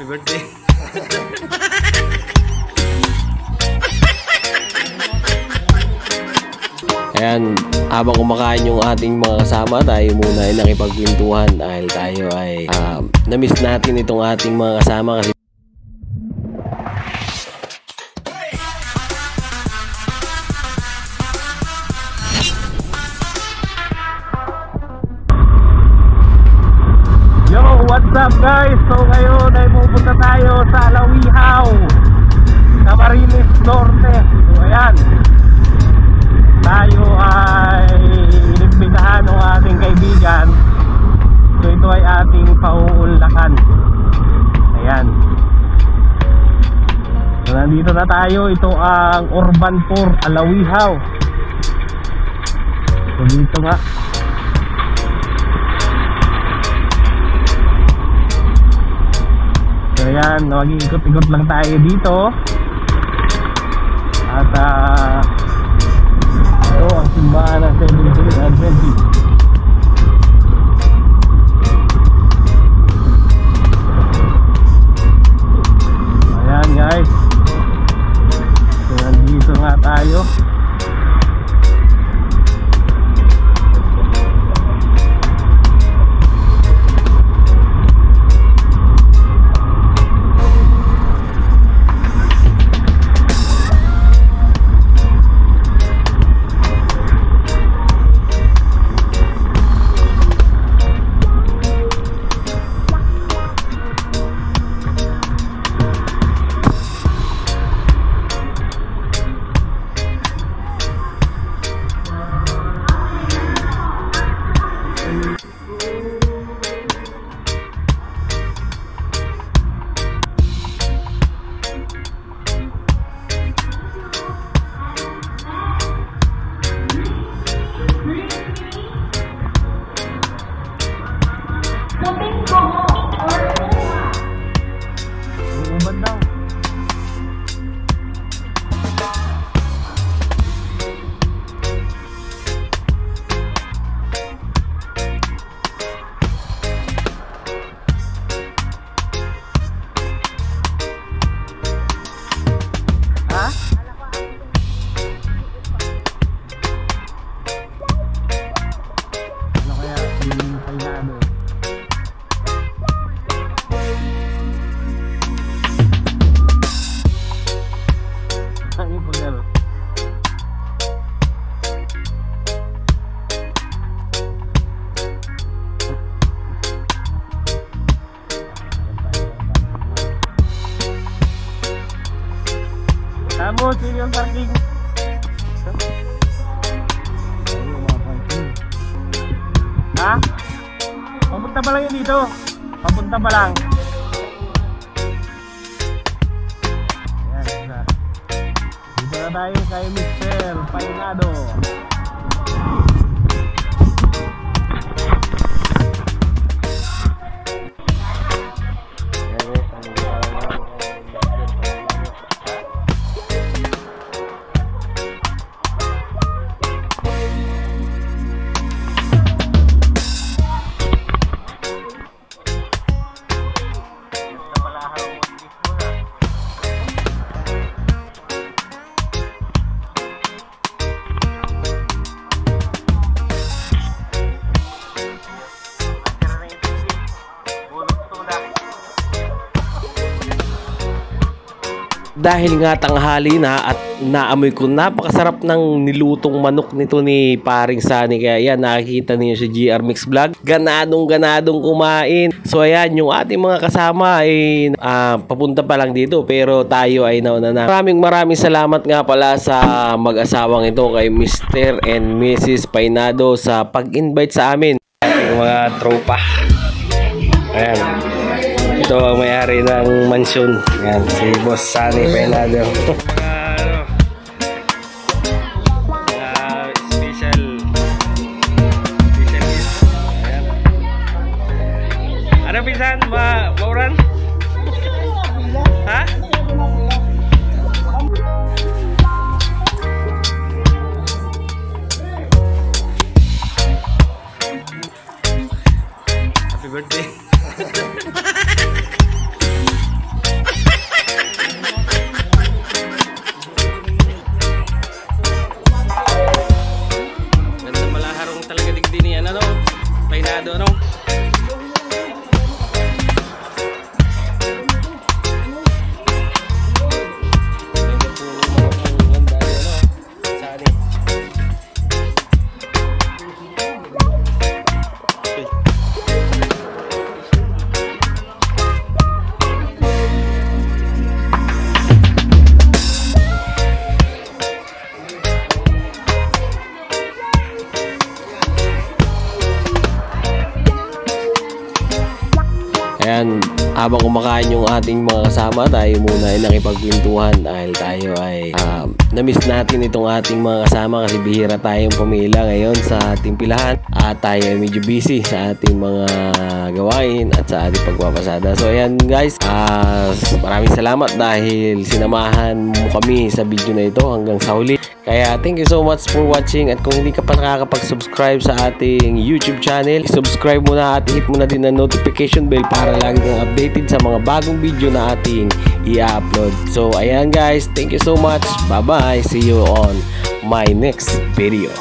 Happy birthday. Ayan, habang kumakain yung ating mga kasama, tayo muna ay nakipagpintuhan dahil tayo ay na-miss natin itong ating mga kasama kasi what's up guys? So ngayon ay pupunta tayo sa Alawihaw, Camarines Norte. So ayan, tayo ay inimbitahan ng ating kaibigan. So ito ay ating pauulakan. Ayan, so nandito na tayo. Ito ang Urban Tour Alawihaw. So dito nga, so ayan, mag-iikot-ikot lang tayo dito. At ito ang simbahan ng Seventh-day Adventist. Ayan guys, so nandito nga tayo. Tapos yun yung parking. Ha? Papunta pa lang yun dito. Papunta pa lang. Ayan, isa. Dito na tayo kay Mr. Painado. dahil nga tanghali na at naamoy ko napakasarap ng nilutong manok nito ni Paring Sunny. Kaya yan, nakikita niyo si GR Mix Vlog, ganadong kumain. So ayan, yung ating mga kasama ay papunta pa lang dito, pero tayo ay nauna na. Maraming salamat nga pala sa mag-asawang ito, kay Mr. and Mrs. Painado, sa pag-invite sa amin. Yung mga tropa. Ayan, ito ang may-ari ng mansyon. Yan, si Boss Sunny Painado. Special ayan. Ano pinsan? Mauran? Ha? Happy birthday. habang kumakain yung ating mga kasama, tayo muna ay nakipagkwentuhan dahil tayo ay na-miss natin itong ating mga kasama kasi bihira tayong pumila ngayon sa ating pilahan at tayo ay medyo busy sa ating mga gawain at sa ating pagpapasada. So ayan guys, maraming salamat dahil sinamahan mo kami sa video na ito hanggang sa huli. Kaya thank you so much for watching, at kung hindi ka pa nakakapag-subscribe sa ating YouTube channel, subscribe mo na at hit mo na din ang notification bell para lagi kang updated sa mga bagong video na ating i-upload. So ayan guys, thank you so much. Bye bye. See you on my next video.